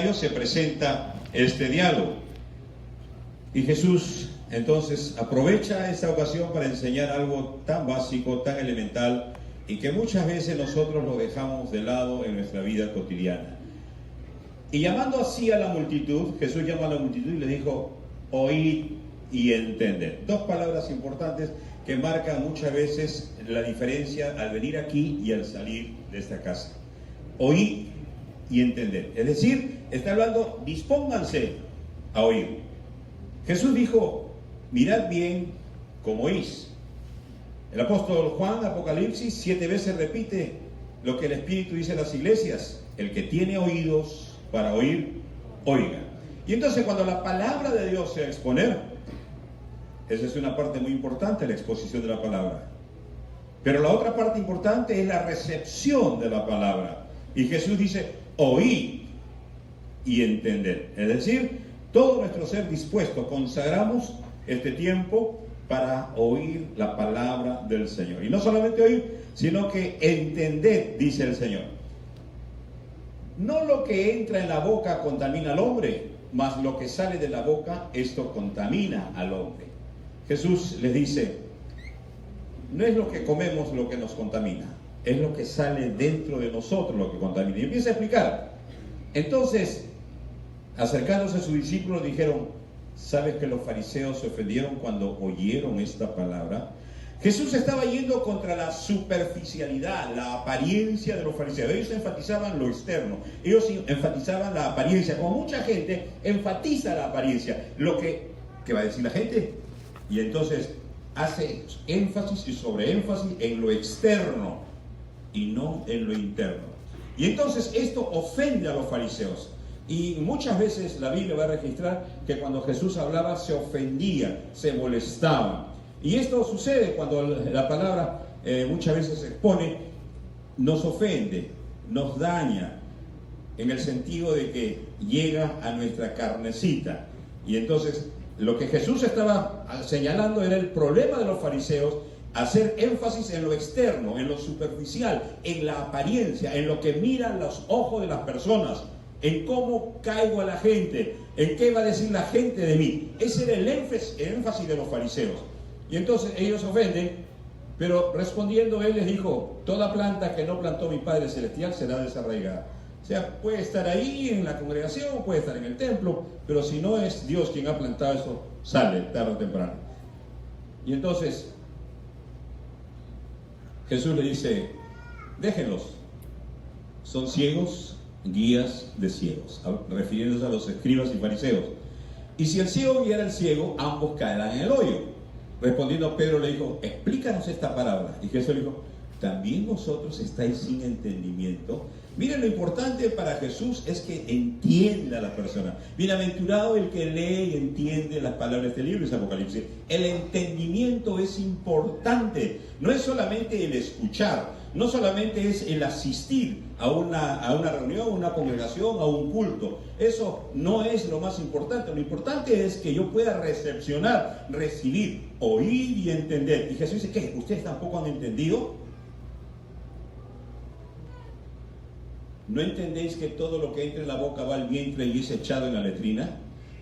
escenario se presenta este diálogo. Y Jesús entonces aprovecha esta ocasión para enseñar algo tan básico, tan elemental, y que muchas veces nosotros lo dejamos de lado en nuestra vida cotidiana. Y llamando así a la multitud, Jesús llama a la multitud y le dijo: oíd y entended. Dos palabras importantes que marcan muchas veces la diferencia al venir aquí y al salir de esta casa. Oíd y entended. Es decir, está hablando, dispónganse a oír. Jesús dijo: mirad bien cómo oís. El apóstol Juan, Apocalipsis, 7 veces repite lo que el Espíritu dice a las iglesias: el que tiene oídos para oír, oiga. Y entonces, cuando la palabra de Dios se va a exponer, esa es una parte muy importante, la exposición de la palabra. Pero la otra parte importante es la recepción de la palabra. Y Jesús dice: oíd y entended. Es decir, todo nuestro ser dispuesto, consagramos este tiempo para oír la palabra del Señor. Y no solamente oír, sino que entended, dice el Señor. No lo que entra en la boca contamina al hombre, mas lo que sale de la boca, esto contamina al hombre. Jesús les dice: no es lo que comemos lo que nos contamina, es lo que sale dentro de nosotros lo que contamina. Y empieza a explicar. Entonces, acercándose a sus discípulos, dijeron: ¿sabes que los fariseos se ofendieron cuando oyeron esta palabra? Jesús estaba yendo contra la superficialidad, la apariencia de los fariseos. Ellos enfatizaban lo externo, ellos enfatizaban la apariencia, como mucha gente enfatiza la apariencia, lo que va a decir la gente. Y entonces hace énfasis y sobreénfasis en lo externo y no en lo interno. Y entonces esto ofende a los fariseos. Y muchas veces la Biblia va a registrar que cuando Jesús hablaba se ofendía, se molestaba. Y esto sucede cuando la palabra muchas veces se expone, nos ofende, nos daña, en el sentido de que llega a nuestra carnecita. Y entonces lo que Jesús estaba señalando era el problema de los fariseos: hacer énfasis en lo externo, en lo superficial, en la apariencia, en lo que miran los ojos de las personas, en cómo caigo a la gente, en qué va a decir la gente de mí. Ese era el énfasis de los fariseos. Y entonces ellos ofenden, pero respondiendo él les dijo: toda planta que no plantó mi Padre Celestial será desarraigada. O sea, puede estar ahí en la congregación, puede estar en el templo, pero si no es Dios quien ha plantado eso, sale tarde o temprano. Y entonces Jesús le dice: déjenlos, son ciegos, guías de ciegos, refiriéndose a los escribas y fariseos. Y si el ciego guiara al ciego, ambos caerán en el hoyo. Respondiendo Pedro le dijo: explícanos esta parábola. Y Jesús le dijo: ¿también vosotros estáis sin entendimiento? Miren, lo importante para Jesús es que entienda a la persona. Bienaventurado el que lee y entiende las palabras de este libro, es Apocalipsis. El entendimiento es importante. No es solamente el escuchar, no solamente es el asistir a una reunión, a una congregación, a un culto. Eso no es lo más importante. Lo importante es que yo pueda recepcionar, recibir, oír y entender. Y Jesús dice: ¿qué? ¿Ustedes tampoco han entendido? ¿No entendéis que todo lo que entra en la boca va al vientre y es echado en la letrina?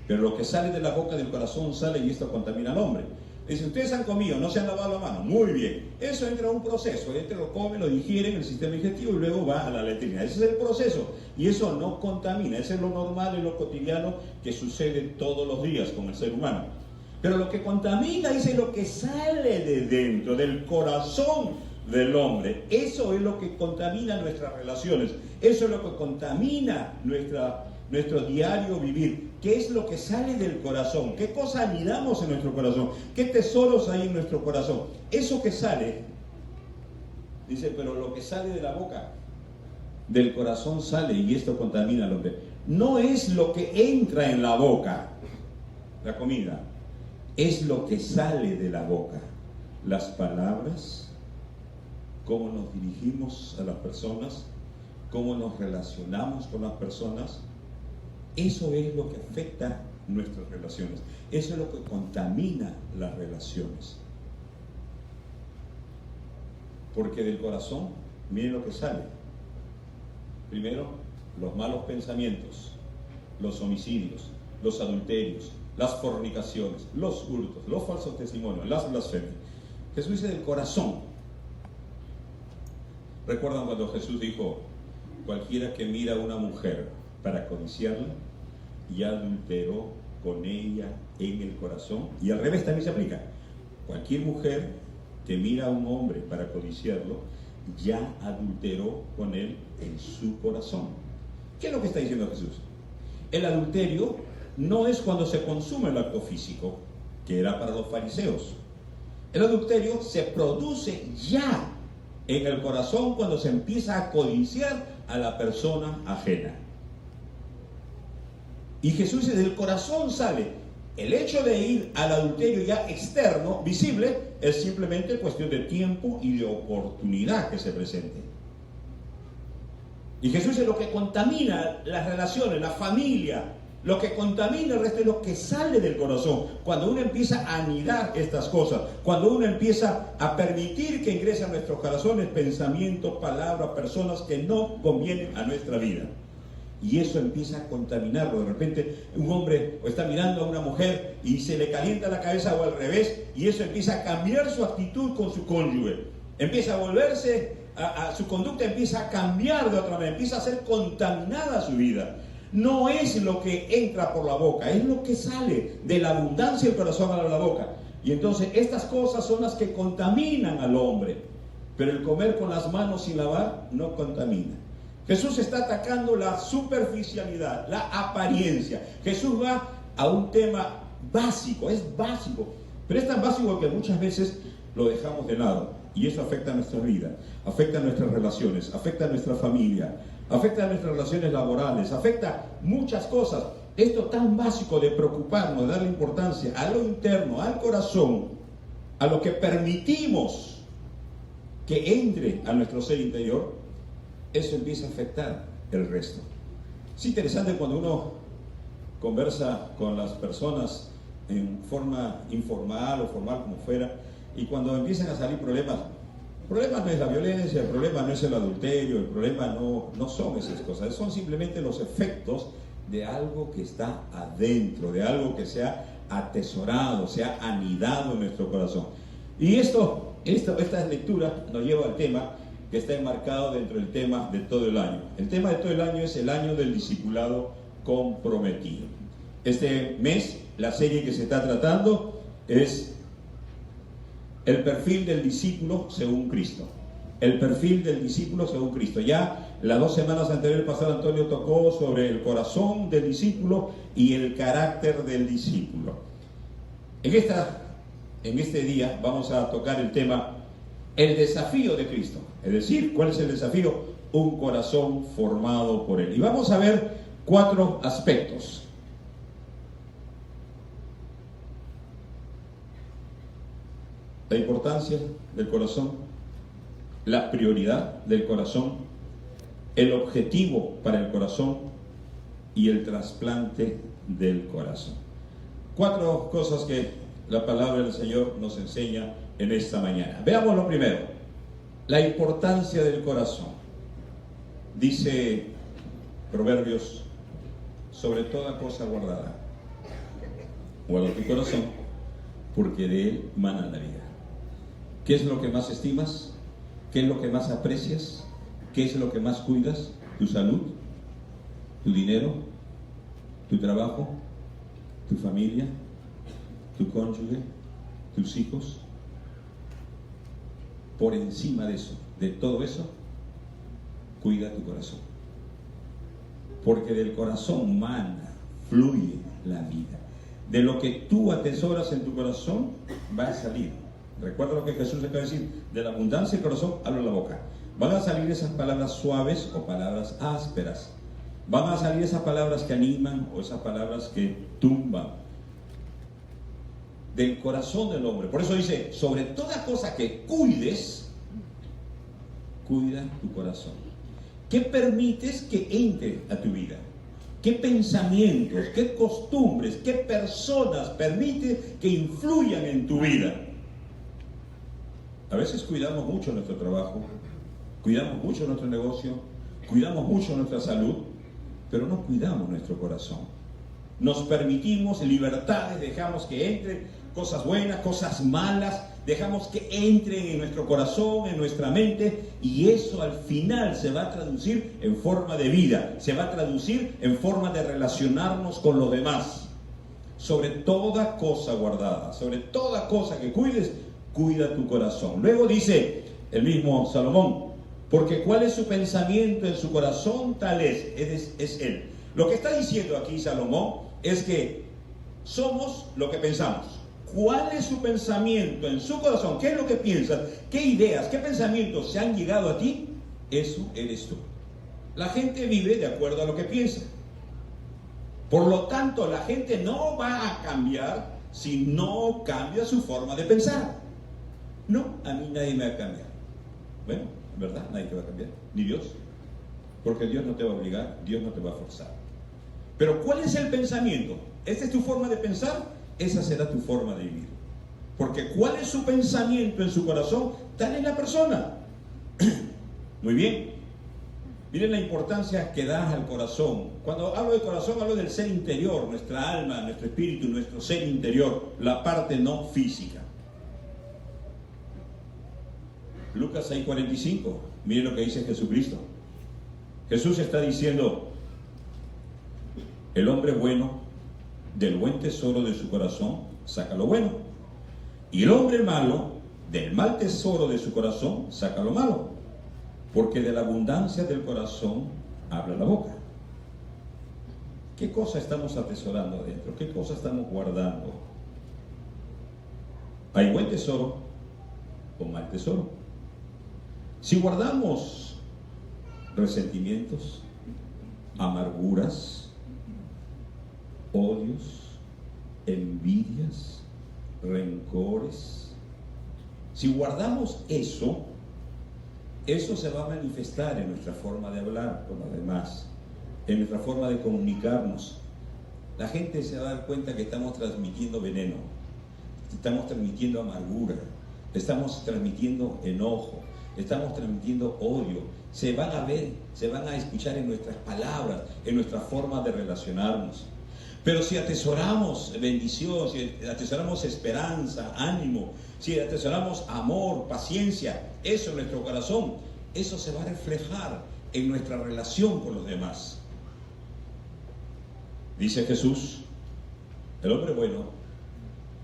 Pero lo que sale de la boca del corazón sale y esto contamina al hombre. Dice: ustedes han comido, no se han lavado la mano. Muy bien. Eso entra a un proceso. Lo come, lo digiere en el sistema digestivo y luego va a la letrina. Ese es el proceso. Y eso no contamina. Ese es lo normal y lo cotidiano que sucede todos los días con el ser humano. Pero lo que contamina, dice, lo que sale de dentro, del corazón del hombre. Eso es lo que contamina nuestras relaciones. Eso es lo que contamina nuestro diario vivir. ¿Qué es lo que sale del corazón? ¿Qué cosa anidamos en nuestro corazón? ¿Qué tesoros hay en nuestro corazón? Eso que sale, dice, pero lo que sale de la boca, del corazón sale y esto contamina al hombre. No es lo que entra en la boca, la comida, es lo que sale de la boca. Las palabras, cómo nos dirigimos a las personas, cómo nos relacionamos con las personas. Eso es lo que afecta nuestras relaciones. Eso es lo que contamina las relaciones. Porque del corazón, miren lo que sale. Primero, los malos pensamientos. los homicidios, los adulterios, las fornicaciones, los hurtos, los falsos testimonios, las blasfemias. Jesús dice del corazón. ¿Recuerdan cuando Jesús dijo, cualquiera que mira a una mujer para codiciarla, ya adulteró con ella en el corazón? Y al revés también se aplica. Cualquier mujer que mira a un hombre para codiciarlo, ya adulteró con él en su corazón. ¿Qué es lo que está diciendo Jesús? El adulterio no es cuando se consume el acto físico, que era para los fariseos. El adulterio se produce ya en el corazón cuando se empieza a codiciar a la persona ajena. Y Jesús dice, del corazón sale. El hecho de ir al adulterio ya externo, visible, es simplemente cuestión de tiempo y de oportunidad que se presente. Y Jesús dice, lo que contamina las relaciones, la familia, lo que contamina el resto es lo que sale del corazón. Cuando uno empieza a anidar estas cosas, cuando uno empieza a permitir que ingresen a nuestros corazones pensamientos, palabras, personas que no convienen a nuestra vida. Y eso empieza a contaminarlo. De repente un hombre está mirando a una mujer y se le calienta la cabeza o al revés, y eso empieza a cambiar su actitud con su cónyuge. Empieza a volverse, su conducta empieza a cambiar de otra manera, empieza a ser contaminada su vida. No es lo que entra por la boca, es lo que sale de la abundancia del corazón a la boca. Y entonces estas cosas son las que contaminan al hombre. Pero el comer con las manos sin lavar no contamina. Jesús está atacando la superficialidad, la apariencia. Jesús va a un tema básico, es básico, pero es tan básico que muchas veces lo dejamos de lado. Y eso afecta a nuestra vida, afecta a nuestras relaciones, afecta a nuestra familia, afecta a nuestras relaciones laborales, afecta muchas cosas. Esto tan básico de preocuparnos, de darle importancia a lo interno, al corazón, a lo que permitimos que entre a nuestro ser interior, eso empieza a afectar el resto. Es interesante cuando uno conversa con las personas en forma informal o formal, como fuera, y cuando empiezan a salir problemas, el problema no es la violencia, el problema no es el adulterio, el problema no son esas cosas, son simplemente los efectos de algo que está adentro, de algo que se ha atesorado, se ha anidado en nuestro corazón. Y esta lectura nos lleva al tema que está enmarcado dentro del tema de todo el año. El tema de todo el año es el año del discipulado comprometido. Este mes, la serie que se está tratando es el perfil del discípulo según Cristo. El perfil del discípulo según Cristo. Ya las 2 semanas anteriores, el pastor Antonio tocó sobre el corazón del discípulo y el carácter del discípulo. En este día vamos a tocar el tema, el desafío de Cristo. Es decir, ¿cuál es el desafío? Un corazón formado por Él. Y vamos a ver 4 aspectos. La importancia del corazón, la prioridad del corazón, el objetivo para el corazón y el trasplante del corazón. 4 cosas que la palabra del Señor nos enseña en esta mañana. Veamos lo primero. La importancia del corazón. Dice Proverbios, sobre toda cosa guardada, guarda tu corazón, porque de él mana la vida. ¿Qué es lo que más estimas? ¿Qué es lo que más aprecias? ¿Qué es lo que más cuidas? ¿Tu salud? ¿Tu dinero? ¿Tu trabajo? ¿Tu familia? ¿Tu cónyuge? ¿Tus hijos? Por encima de eso, de todo eso, cuida tu corazón. Porque del corazón mana, fluye la vida. De lo que tú atesoras en tu corazón, va a salir. Recuerda lo que Jesús acaba de decir, de la abundancia del corazón, habla la boca. Van a salir esas palabras suaves o palabras ásperas. Van a salir esas palabras que animan o esas palabras que tumban. Del corazón del hombre. Por eso dice, sobre toda cosa que cuides, cuida tu corazón. ¿Qué permites que entre a tu vida? ¿Qué pensamientos, qué costumbres, qué personas permites que influyan en tu vida? A veces cuidamos mucho nuestro trabajo, cuidamos mucho nuestro negocio, cuidamos mucho nuestra salud, pero no cuidamos nuestro corazón. Nos permitimos libertades, dejamos que entren cosas buenas, cosas malas, dejamos que entren en nuestro corazón, en nuestra mente, y eso al final se va a traducir en forma de vida, se va a traducir en forma de relacionarnos con los demás. Sobre toda cosa guardada, sobre toda cosa que cuides, cuida tu corazón. Luego dice el mismo Salomón, porque cuál es su pensamiento en su corazón, tal es él. Lo que está diciendo aquí Salomón es que somos lo que pensamos. ¿Cuál es su pensamiento en su corazón? ¿Qué es lo que piensas? ¿Qué ideas, qué pensamientos se han llegado a ti? Eso eres tú. La gente vive de acuerdo a lo que piensa. Por lo tanto, la gente no va a cambiar si no cambia su forma de pensar. No, a mí nadie me va a cambiar. Bueno, en verdad, nadie te va a cambiar, ni Dios. Porque Dios no te va a obligar, Dios no te va a forzar. Pero ¿cuál es el pensamiento? ¿Esta es tu forma de pensar? Esa será tu forma de vivir. Porque ¿cuál es su pensamiento en su corazón? Tal es la persona. Muy bien. Miren la importancia que da al corazón. Cuando hablo de corazón, hablo del ser interior, nuestra alma, nuestro espíritu, nuestro ser interior, la parte no física. Lucas 6:45, miren lo que dice Jesucristo. Jesús está diciendo, el hombre bueno, del buen tesoro de su corazón, saca lo bueno. Y el hombre malo, del mal tesoro de su corazón, saca lo malo. Porque de la abundancia del corazón habla la boca. ¿Qué cosa estamos atesorando adentro? ¿Qué cosa estamos guardando? ¿Hay buen tesoro o mal tesoro? Si guardamos resentimientos, amarguras, odios, envidias, rencores, si guardamos eso se va a manifestar en nuestra forma de hablar con los demás, en nuestra forma de comunicarnos. La gente se va a dar cuenta que estamos transmitiendo veneno, estamos transmitiendo amargura, estamos transmitiendo enojo, estamos transmitiendo odio. Se van a ver, se van a escuchar en nuestras palabras, en nuestra forma de relacionarnos. Pero si atesoramos bendición, si atesoramos esperanza, ánimo, si atesoramos amor, paciencia, eso en nuestro corazón, eso se va a reflejar en nuestra relación con los demás. Dice Jesús, el hombre bueno,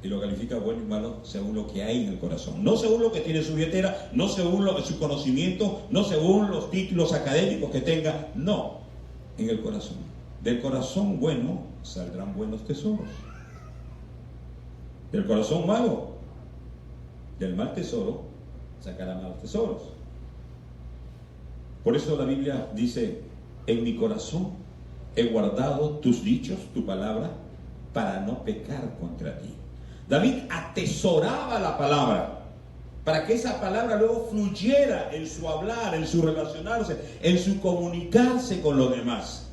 y lo califica bueno y malo según lo que hay en el corazón. No según lo que tiene su billetera, no según su conocimiento, no según los títulos académicos que tenga, no, en el corazón. Del corazón bueno saldrán buenos tesoros. Del corazón malo, del mal tesoro, sacará malos tesoros. Por eso la Biblia dice, en mi corazón he guardado tus dichos, tu palabra, para no pecar contra ti. David atesoraba la palabra, para que esa palabra luego fluyera en su hablar, en su relacionarse, en su comunicarse con los demás.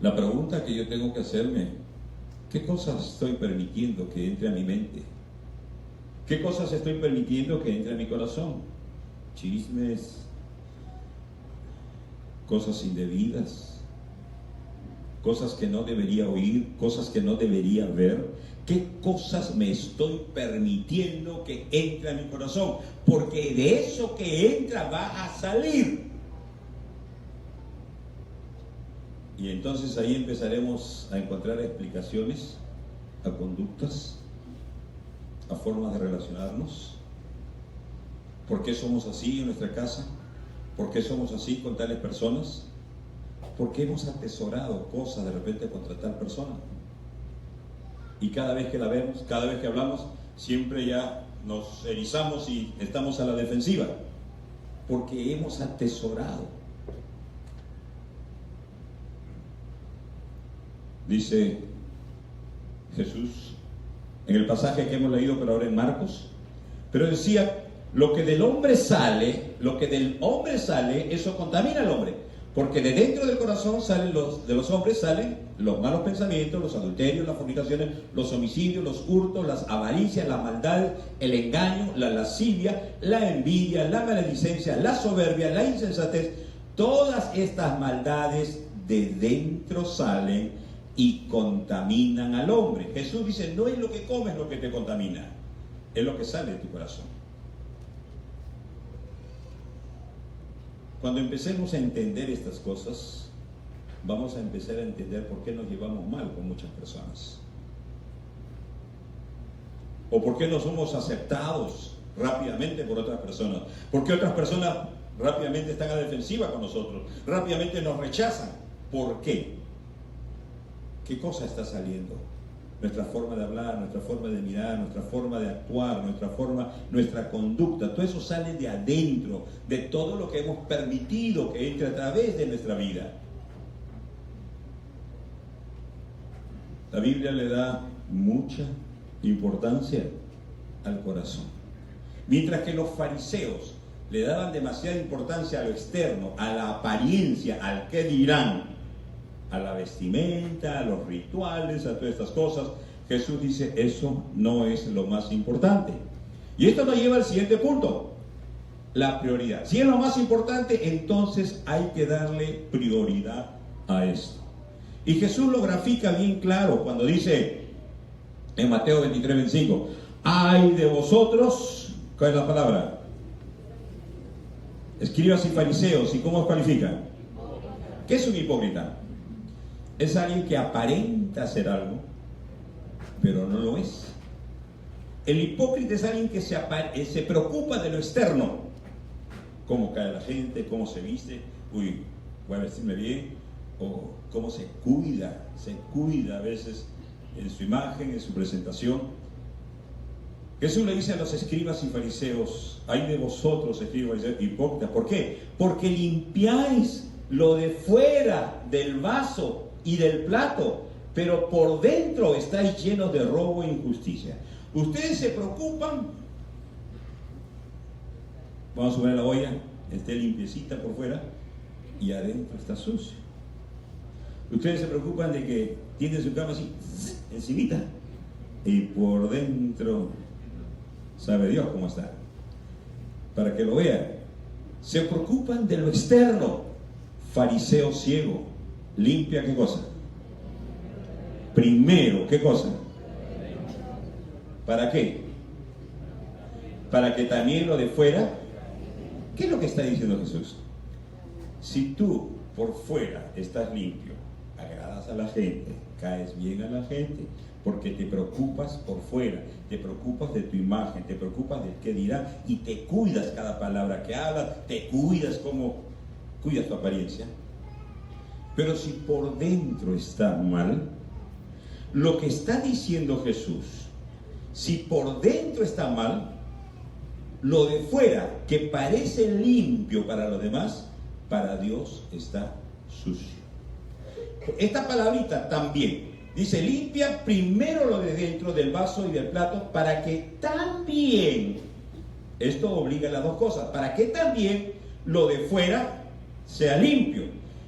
La pregunta que yo tengo que hacerme, ¿qué cosas estoy permitiendo que entre a mi mente? ¿Qué cosas estoy permitiendo que entre a mi corazón? Chismes, cosas indebidas, cosas que no debería oír, cosas que no debería ver. ¿Qué cosas me estoy permitiendo que entre a mi corazón? Porque de eso que entra va a salir. Y entonces ahí empezaremos a encontrar explicaciones a conductas, a formas de relacionarnos. ¿Por qué somos así en nuestra casa? ¿Por qué somos así con tales personas? ¿Por qué hemos atesorado cosas de repente contra tal persona? Y cada vez que la vemos, cada vez que hablamos, siempre ya nos erizamos y estamos a la defensiva. Porque hemos atesorado. Dice Jesús en el pasaje que hemos leído pero ahora en Marcos, pero decía, lo que del hombre sale, eso contamina al hombre, porque de dentro del corazón de los hombres salen los malos pensamientos, los adulterios, las fornicaciones, los homicidios, los hurtos, las avaricias, la maldad, el engaño, la lascivia, la envidia, la maledicencia, la soberbia, la insensatez. Todas estas maldades de dentro salen y contaminan al hombre. Jesús dice, no es lo que comes lo que te contamina, es lo que sale de tu corazón. Cuando empecemos a entender estas cosas, vamos a empezar a entender por qué nos llevamos mal con muchas personas. O por qué no somos aceptados rápidamente por otras personas. ¿Por qué otras personas rápidamente están a defensiva con nosotros? Rápidamente nos rechazan. ¿Por qué? ¿Qué cosa está saliendo? Nuestra forma de hablar, nuestra forma de mirar, nuestra forma de actuar, nuestra conducta, todo eso sale de adentro, de todo lo que hemos permitido que entre a través de nuestra vida. La Biblia le da mucha importancia al corazón. Mientras que los fariseos le daban demasiada importancia a lo externo, a la apariencia, al qué dirán, a la vestimenta, a los rituales, a todas estas cosas, Jesús dice, eso no es lo más importante. Y esto nos lleva al siguiente punto, la prioridad. Si es lo más importante, entonces hay que darle prioridad a esto. Y Jesús lo grafica bien claro cuando dice en Mateo 23, 25, ay de vosotros, ¿cuál es la palabra? Escribas y fariseos, ¿y cómo os califican? ¿Qué es un hipócrita? Es alguien que aparenta hacer algo, pero no lo es. El hipócrita es alguien que se preocupa de lo externo. Cómo cae la gente, cómo se viste, uy, voy a vestirme bien, o cómo se cuida a veces en su imagen, en su presentación. Jesús le dice a los escribas y fariseos, ay de vosotros, escribas y fariseos, hipócritas. ¿Por qué? Porque limpiáis lo de fuera del vaso y del plato, pero por dentro estáis llenos de robo e injusticia. Ustedes se preocupan, vamos a subir a la olla, esté limpiecita por fuera y adentro está sucio. Ustedes se preocupan de que tienen su cama así, encimita, y por dentro sabe Dios cómo está, para que lo vean. Se preocupan de lo externo. Fariseo ciego, limpia ¿qué cosa? Primero, ¿qué cosa? ¿Para qué? Para que también lo de fuera. ¿Qué es lo que está diciendo Jesús? Si tú por fuera estás limpio, agradas a la gente, caes bien a la gente, porque te preocupas por fuera, te preocupas de tu imagen, te preocupas del qué dirán y te cuidas cada palabra que hablas, te cuidas como cuidas tu apariencia. Pero si por dentro está mal, lo que está diciendo Jesús, si por dentro está mal, lo de fuera que parece limpio para los demás, para Dios está sucio. Esta palabrita también dice, limpia primero lo de dentro del vaso y del plato, para que también, esto obliga a las dos cosas, para que también lo de fuera sea limpio.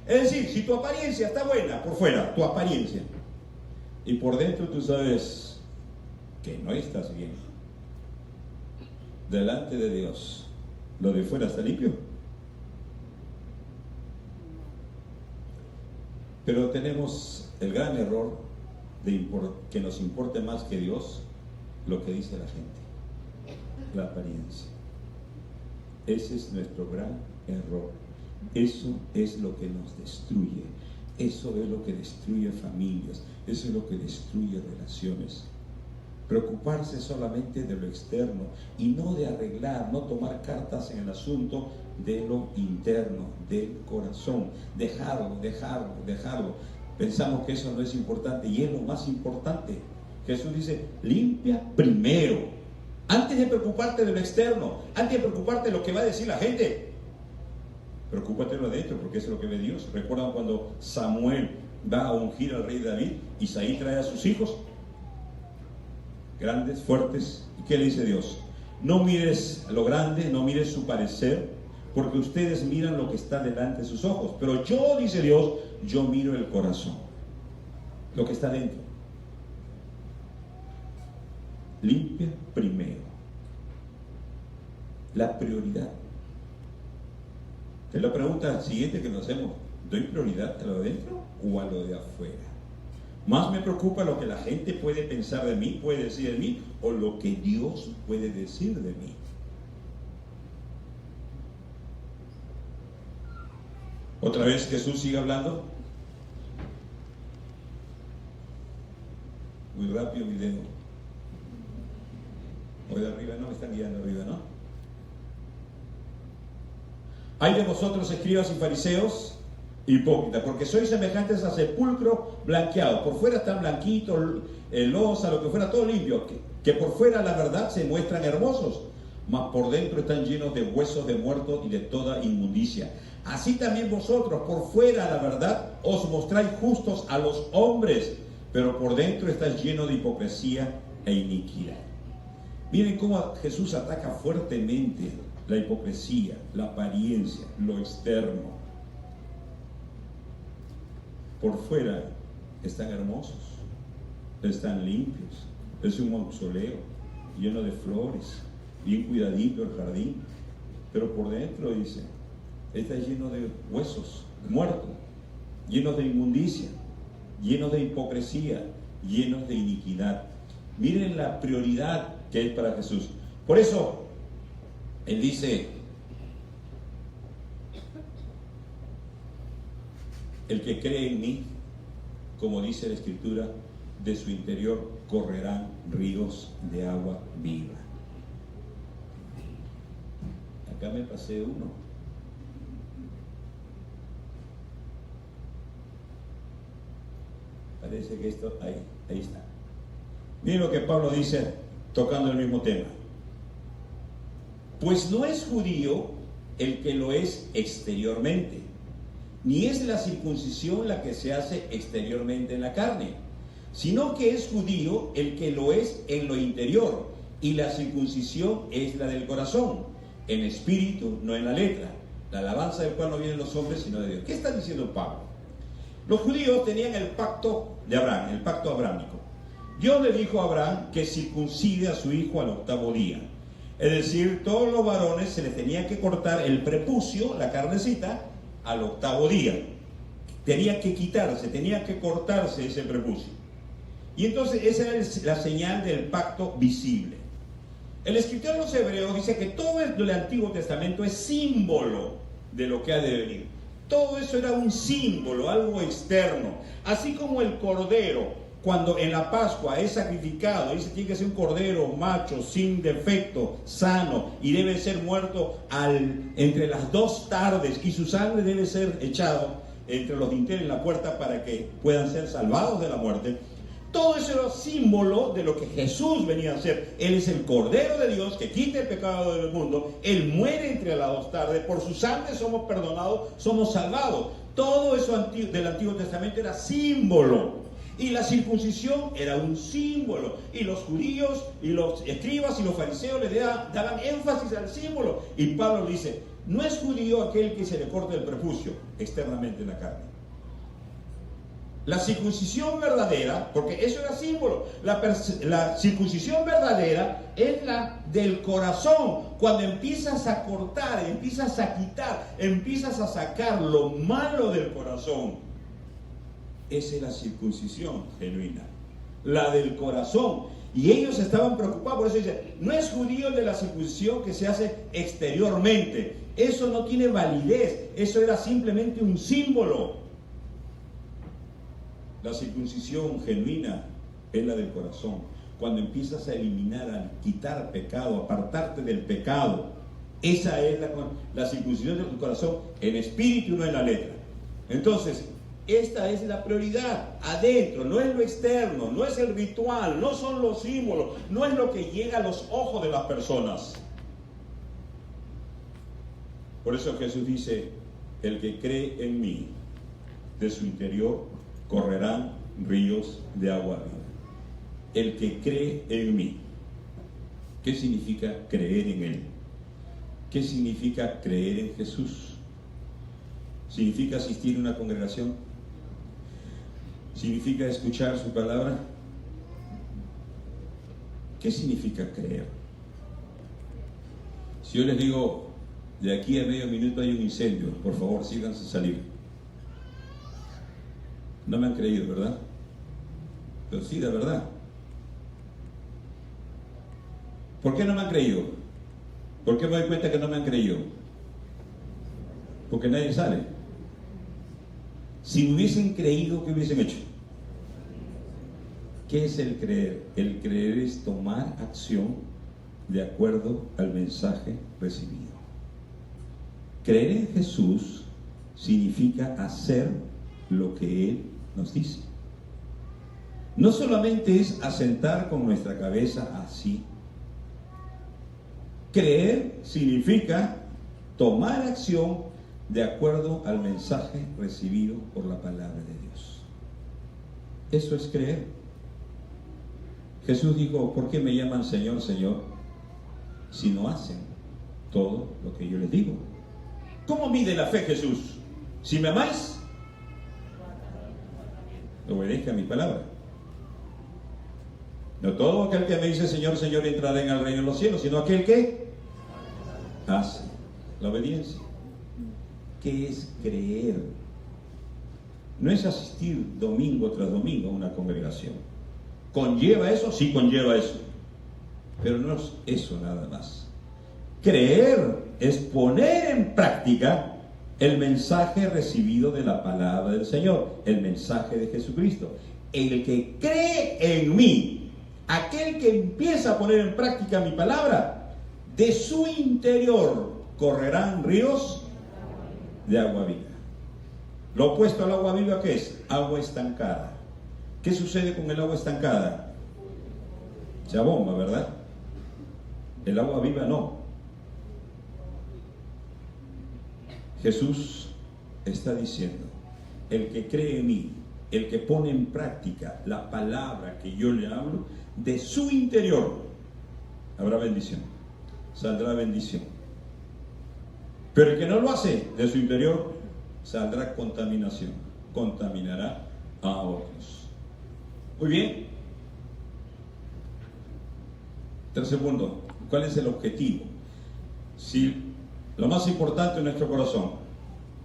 Es decir, si tu apariencia está buena por fuera, tu apariencia, y por dentro tú sabes que no estás bien, delante de Dios, ¿lo de fuera está limpio? Pero tenemos el gran error de que nos importe más que Dios lo que dice la gente, la apariencia. Ese es nuestro gran error. Eso es lo que nos destruye. Eso es lo que destruye familias. Eso es lo que destruye relaciones. Preocuparse solamente de lo externo y no de arreglar, no tomar cartas en el asunto de lo interno, del corazón. Dejarlo. Pensamos que eso no es importante y es lo más importante. Jesús dice, limpia primero. Antes de preocuparte de lo externo, antes de preocuparte de lo que va a decir la gente, preocúpate de lo adentro, porque eso es lo que ve Dios. ¿Recuerdan cuando Samuel va a ungir al rey David? Isaí trae a sus hijos grandes, fuertes. ¿Y qué le dice Dios? No mires lo grande, no mires su parecer, porque ustedes miran lo que está delante de sus ojos. Pero yo, dice Dios, yo miro el corazón, lo que está dentro. Limpia primero. La prioridad. Es la pregunta siguiente que nos hacemos. ¿Doy prioridad a lo de dentro o a lo de afuera? Más me preocupa lo que la gente puede pensar de mí, puede decir de mí, o lo que Dios puede decir de mí. Otra vez Jesús sigue hablando. Muy rápido mi dedo. Voy de arriba, no me están guiando arriba, ¿no? Hay de vosotros, escribas y fariseos, hipócritas, porque sois semejantes a sepulcro blanqueado. Por fuera están blanquitos, losa, lo que fuera, todo limpio. Que por fuera, la verdad, se muestran hermosos, mas por dentro están llenos de huesos de muertos y de toda inmundicia. Así también vosotros, por fuera, la verdad, os mostráis justos a los hombres, pero por dentro estáis llenos de hipocresía e iniquidad. Miren cómo Jesús ataca fuertemente la hipocresía, la apariencia, lo externo. Por fuera están hermosos, están limpios, es un mausoleo lleno de flores, bien cuidadito el jardín, pero por dentro, dice, está lleno de huesos muertos, llenos de inmundicia, llenos de hipocresía, llenos de iniquidad. Miren la prioridad que es para Jesús. Por eso, Él dice, el que cree en mí, como dice la Escritura, de su interior correrán ríos de agua viva. Acá me pasé uno. Parece que esto, ahí está. Miren lo que Pablo dice tocando el mismo tema. Pues no es judío el que lo es exteriormente, ni es la circuncisión la que se hace exteriormente en la carne, sino que es judío el que lo es en lo interior, y la circuncisión es la del corazón, en espíritu, no en la letra, la alabanza del cual no vienen los hombres sino de Dios. ¿Qué está diciendo Pablo? Los judíos tenían el pacto de Abraham, el pacto abrámico. Dios le dijo a Abraham que circuncide a su hijo al 8º día. Es decir, todos los varones se les tenía que cortar el prepucio, la carnecita, al 8º día. Tenía que quitarse, tenía que cortarse ese prepucio. Y entonces esa era la señal del pacto visible. El escritor de los Hebreos dice que todo el Antiguo Testamento es símbolo de lo que ha de venir. Todo eso era un símbolo, algo externo. Así como el cordero, cuando en la Pascua es sacrificado, dice que tiene que ser un cordero macho, sin defecto, sano, y debe ser muerto entre las 2 tardes, y su sangre debe ser echado entre los dinteles en la puerta para que puedan ser salvados de la muerte. Todo eso era símbolo de lo que Jesús venía a hacer. Él es el Cordero de Dios que quita el pecado del mundo. Él muere entre las 2 tardes. Por su sangre somos perdonados, somos salvados. Todo eso del Antiguo Testamento era símbolo. Y la circuncisión era un símbolo. Y los judíos y los escribas y los fariseos le daban énfasis al símbolo. Y Pablo dice, no es judío aquel que se le corta el prepucio externamente en la carne. La circuncisión verdadera, porque eso era símbolo, la circuncisión verdadera es la del corazón. Cuando empiezas a cortar, empiezas a quitar, empiezas a sacar lo malo del corazón. Esa es la circuncisión genuina, la del corazón. Y ellos estaban preocupados, por eso dice, no es judío el de la circuncisión que se hace exteriormente. Eso no tiene validez, eso era simplemente un símbolo. La circuncisión genuina es la del corazón. Cuando empiezas a eliminar, a quitar pecado, a apartarte del pecado, esa es la circuncisión de tu corazón, en espíritu, no en la letra. Entonces, esta es la prioridad, adentro, no es lo externo, no es el ritual, no son los símbolos, no es lo que llega a los ojos de las personas. Por eso Jesús dice, el que cree en mí, de su interior correrán ríos de agua viva. El que cree en mí. ¿Qué significa creer en Él? ¿Qué significa creer en Jesús? ¿Significa asistir a una congregación? ¿Significa escuchar su palabra? ¿Qué significa creer? Si yo les digo, de aquí a medio minuto hay un incendio, por favor síganse salir. No me han creído, ¿verdad? Pero sí, de verdad. ¿Por qué no me han creído? ¿Por qué me doy cuenta que no me han creído? Porque nadie sale. Si me hubiesen creído, ¿qué hubiesen hecho? ¿Qué es el creer? El creer es tomar acción de acuerdo al mensaje recibido. Creer en Jesús significa hacer lo que Él nos dice. No solamente es asentar con nuestra cabeza así. Creer significa tomar acción de acuerdo al mensaje recibido por la palabra de Dios. Eso es creer. Jesús dijo, ¿por qué me llaman Señor, Señor, si no hacen todo lo que yo les digo? ¿Cómo mide la fe Jesús? Si me amáis, obedezca a mi palabra. No todo aquel que me dice Señor, Señor entrará en el reino de los cielos, sino aquel que hace la obediencia. ¿Qué es creer? No es asistir domingo tras domingo a una congregación. ¿Conlleva eso? Sí, conlleva eso. Pero no es eso nada más. Creer es poner en práctica el mensaje recibido de la palabra del Señor, el mensaje de Jesucristo. El que cree en mí, aquel que empieza a poner en práctica mi palabra, de su interior correrán ríos de agua viva. Lo opuesto al agua viva, ¿qué es? Agua estancada. ¿Qué sucede con el agua estancada? Se abomba, ¿verdad? El agua viva no. Jesús está diciendo, el que cree en mí, el que pone en práctica la palabra que yo le hablo, de su interior habrá bendición, saldrá bendición. Pero el que no lo hace, de su interior saldrá contaminación, contaminará a otros. Muy bien. Tercer punto, ¿cuál es el objetivo? Si lo más importante en nuestro corazón,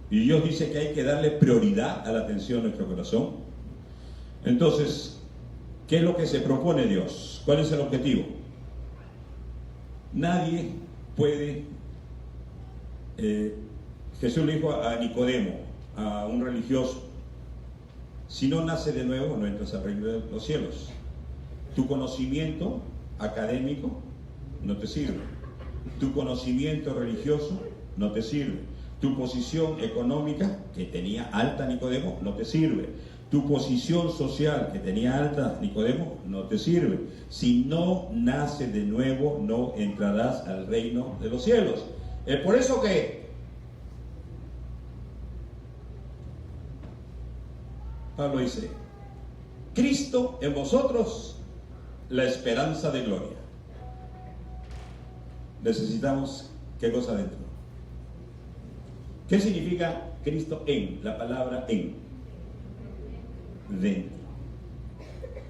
y Dios dice que hay que darle prioridad a la atención de nuestro corazón, entonces, ¿qué es lo que se propone Dios? ¿Cuál es el objetivo? Nadie puede, Jesús le dijo a Nicodemo, a un religioso, si no nace de nuevo, no entras al reino de los cielos. Tu conocimiento académico no te sirve. Tu conocimiento religioso no te sirve. Tu posición económica, que tenía alta Nicodemo, no te sirve. Tu posición social, que tenía alta Nicodemo, no te sirve. Si no naces de nuevo, no entrarás al reino de los cielos. Es por eso que Pablo dice, Cristo en vosotros, la esperanza de gloria. Necesitamos, ¿qué cosa dentro? ¿Qué significa Cristo en? La palabra en. Dentro.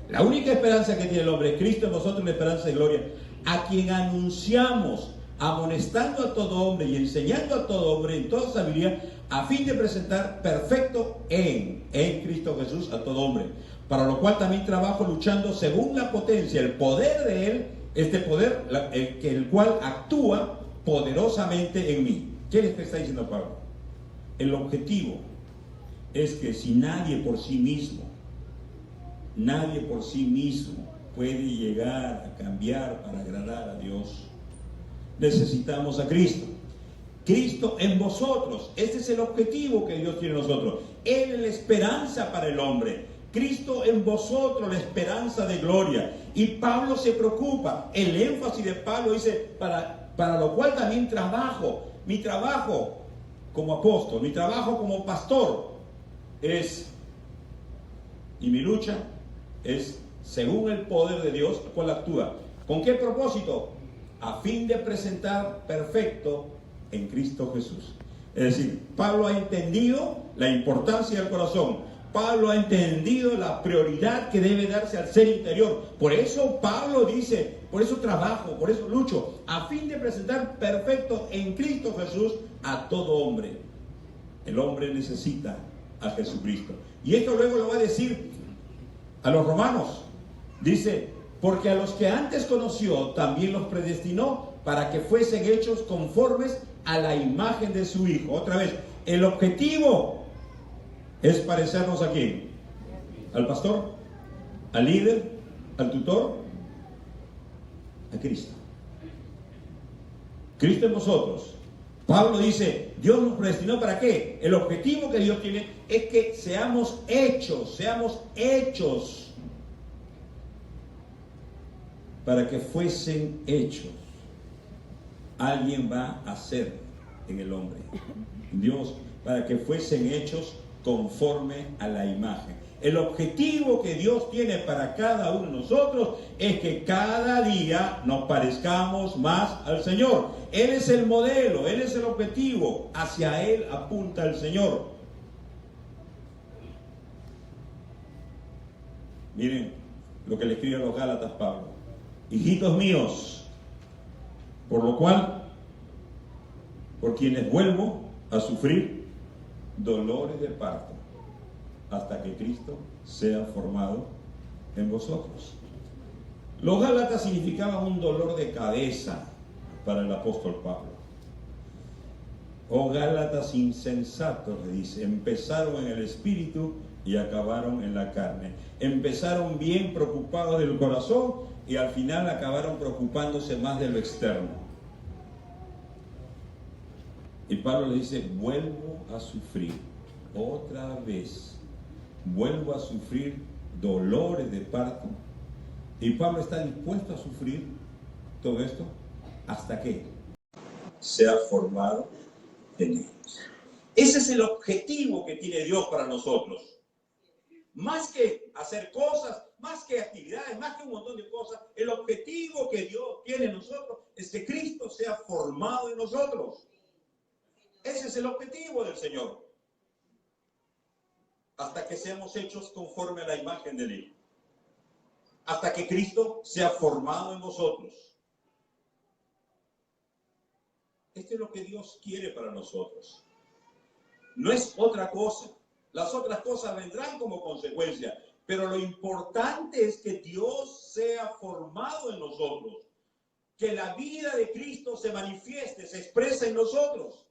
La única esperanza que tiene el hombre es Cristo en vosotros, la esperanza de gloria, a quien anunciamos, amonestando a todo hombre y enseñando a todo hombre en toda sabiduría, a fin de presentar perfecto en Cristo Jesús a todo hombre, para lo cual también trabajo luchando según la potencia, el poder de Él, este poder, el cual actúa poderosamente en mí. ¿Qué les está diciendo Pablo? El objetivo es que si nadie por sí mismo puede llegar a cambiar para agradar a Dios, necesitamos a Cristo. Cristo en vosotros, este es el objetivo que Dios tiene en nosotros. Él es la esperanza para el hombre. Cristo en vosotros, la esperanza de gloria. Y Pablo se preocupa, el énfasis de Pablo dice, para lo cual también trabajo. Mi trabajo como apóstol, mi trabajo como pastor es, y mi lucha es según el poder de Dios, el cual actúa. ¿Con qué propósito? A fin de presentar perfecto en Cristo Jesús. Es decir, Pablo ha entendido la importancia del corazón. Pablo ha entendido la prioridad que debe darse al ser interior. Por eso Pablo dice, por eso trabajo, por eso lucho, a fin de presentar perfecto en Cristo Jesús a todo hombre. El hombre necesita a Jesucristo. Y esto luego lo va a decir a los romanos. Dice, porque a los que antes conoció también los predestinó para que fuesen hechos conformes a la imagen de su Hijo. Otra vez, el objetivo es parecernos ¿a quién? ¿Al pastor? ¿Al líder? ¿Al tutor? A Cristo. Cristo en vosotros. Pablo dice, Dios nos predestinó ¿para qué? El objetivo que Dios tiene es que seamos hechos para que fuesen hechos. Alguien va a hacer en el hombre, Dios, para que fuesen hechos conforme a la imagen. El objetivo que Dios tiene para cada uno de nosotros es que cada día nos parezcamos más al Señor. Él es el modelo, Él es el objetivo, hacia Él apunta el Señor. Miren lo que le escribe a los Gálatas Pablo. Hijitos míos, por lo cual, por quienes vuelvo a sufrir dolores de parto, hasta que Cristo sea formado en vosotros. Los Gálatas significaban un dolor de cabeza para el apóstol Pablo. Oh Gálatas insensatos, le dice, empezaron en el espíritu y acabaron en la carne. Empezaron bien preocupados del corazón y al final acabaron preocupándose más de lo externo. Y Pablo le dice, vuelvo a sufrir otra vez. Vuelvo a sufrir dolores de parto. Y Pablo está dispuesto a sufrir todo esto hasta que sea formado en ellos. Ese es el objetivo que tiene Dios para nosotros. Más que hacer cosas, más que actividades, más que un montón de cosas, el objetivo que Dios tiene en nosotros es que Cristo sea formado en nosotros. Ese es el objetivo del Señor. Hasta que seamos hechos conforme a la imagen del Hijo. Hasta que Cristo sea formado en vosotros. Esto es lo que Dios quiere para nosotros. No es otra cosa. Las otras cosas vendrán como consecuencia. Pero lo importante es que Dios sea formado en nosotros. Que la vida de Cristo se manifieste, se exprese en nosotros.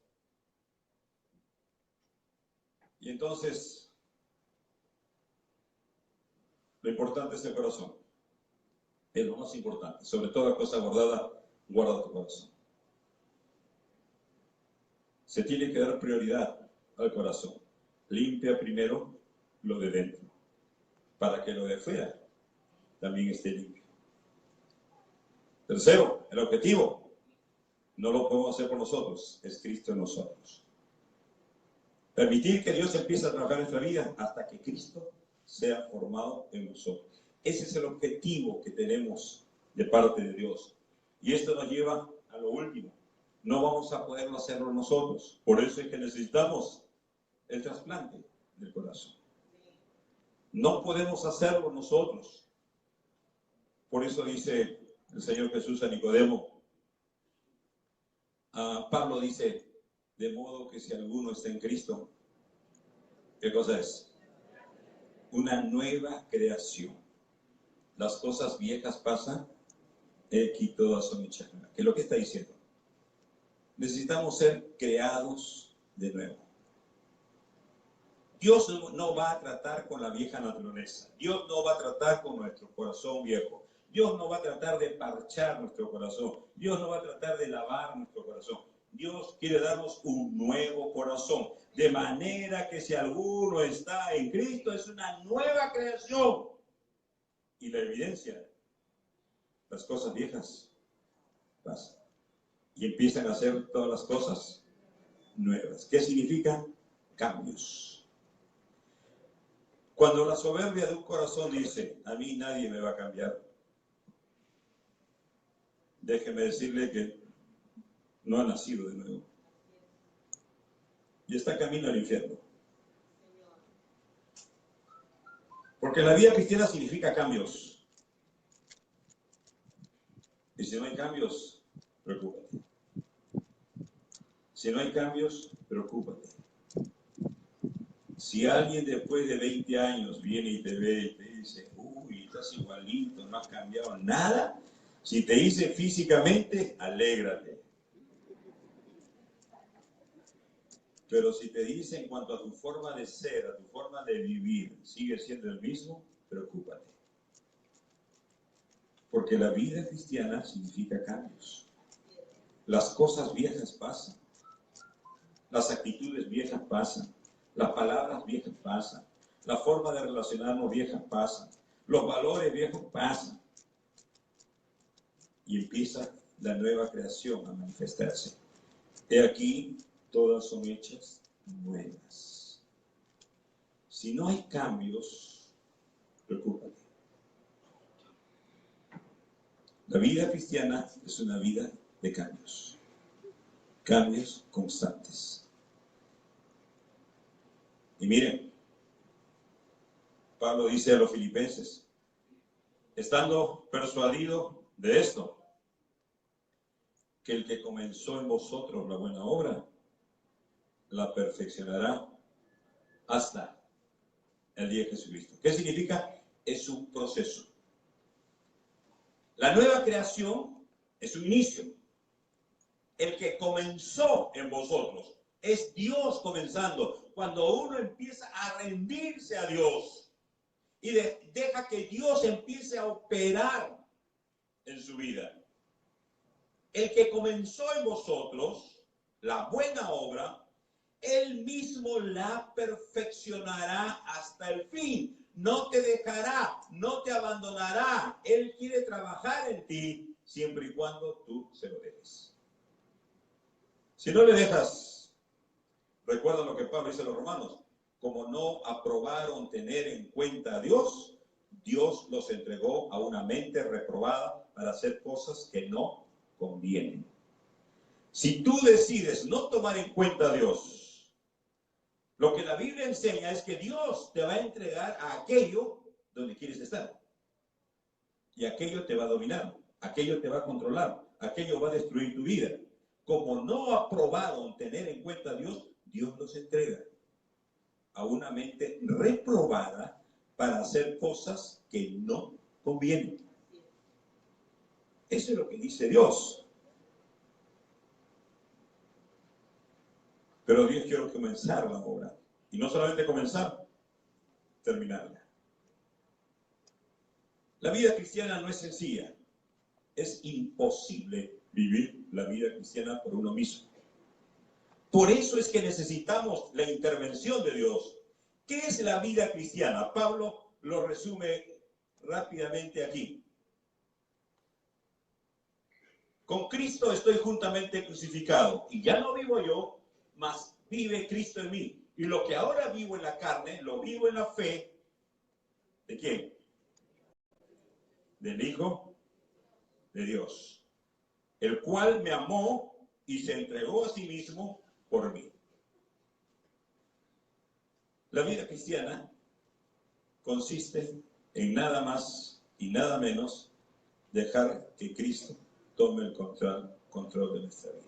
Y entonces, lo importante es el corazón. Es lo más importante. Sobre toda cosa guardada, guarda tu corazón. Se tiene que dar prioridad al corazón. Limpia primero lo de dentro, para que lo de fuera también esté limpio. Tercero, el objetivo. No lo podemos hacer por nosotros, es Cristo en nosotros. Permitir que Dios empiece a trabajar en nuestra vida hasta que Cristo sea formado en nosotros. Ese es el objetivo que tenemos de parte de Dios. Y esto nos lleva a lo último. No vamos a poderlo hacerlo nosotros. Por eso es que necesitamos el trasplante del corazón. No podemos hacerlo nosotros. Por eso dice el Señor Jesús a Nicodemo. Pablo dice, de modo que si alguno está en Cristo, ¿qué cosa es? Una nueva creación. Las cosas viejas pasan, he aquí todas son hechas nuevas. ¿Qué es lo que está diciendo? Necesitamos ser creados de nuevo. Dios no va a tratar con la vieja naturaleza. Dios no va a tratar con nuestro corazón viejo. Dios no va a tratar de parchar nuestro corazón. Dios no va a tratar de lavar nuestro corazón. Dios quiere darnos un nuevo corazón. De manera que si alguno está en Cristo, es una nueva creación. Y la evidencia, las cosas viejas pasan. Y empiezan a hacer todas las cosas nuevas. ¿Qué significa? Cambios. Cuando la soberbia de un corazón dice, a mí nadie me va a cambiar, déjeme decirle que no ha nacido de nuevo. Y está camino al infierno. Porque la vida cristiana significa cambios. Y si no hay cambios, preocúpate. Si no hay cambios, preocúpate. Si alguien después de 20 años viene y te ve y te dice, uy, estás igualito, no has cambiado nada, si te dice físicamente, alégrate. Pero si te dice en cuanto a tu forma de ser, a tu forma de vivir, sigue siendo el mismo, preocúpate. Porque la vida cristiana significa cambios. Las cosas viejas pasan. Las actitudes viejas pasan. Las palabras viejas pasan. La forma de relacionarnos viejas pasan. Los valores viejos pasan. Y empieza la nueva creación a manifestarse. He aquí, todas son hechas nuevas. Si no hay cambios, preocúpate. La vida cristiana es una vida de cambios. Cambios constantes. Y miren, Pablo dice a los filipenses, estando persuadido de esto, que el que comenzó en vosotros la buena obra, la perfeccionará hasta el día de Jesucristo. ¿Qué significa? Es un proceso. La nueva creación es un inicio. El que comenzó en vosotros es Dios comenzando. Cuando uno empieza a rendirse a Dios y deja que Dios empiece a operar en su vida. El que comenzó en vosotros la buena obra, Él mismo la perfeccionará hasta el fin. No te dejará, no te abandonará. Él quiere trabajar en ti siempre y cuando tú se lo dejes. Si no le dejas, recuerda lo que Pablo dice a los romanos, como no aprobaron tener en cuenta a Dios, Dios los entregó a una mente reprobada para hacer cosas que no convienen. Si tú decides no tomar en cuenta a Dios, lo que la Biblia enseña es que Dios te va a entregar a aquello donde quieres estar. Y aquello te va a dominar, aquello te va a controlar, aquello va a destruir tu vida. Como no aprobaron tener en cuenta a Dios, Dios los entrega a una mente reprobada para hacer cosas que no convienen. Eso es lo que dice Dios. Pero Dios quiere comenzar la obra. Y no solamente comenzar, terminarla. La vida cristiana no es sencilla. Es imposible vivir la vida cristiana por uno mismo. Por eso es que necesitamos la intervención de Dios. ¿Qué es la vida cristiana? Pablo lo resume rápidamente aquí. Con Cristo estoy juntamente crucificado, y ya no vivo yo, mas vive Cristo en mí. Y lo que ahora vivo en la carne, lo vivo en la fe. ¿De quién? Del Hijo de Dios, el cual me amó y se entregó a sí mismo por mí. La vida cristiana consiste en nada más y nada menos dejar que Cristo tome el control de nuestra vida.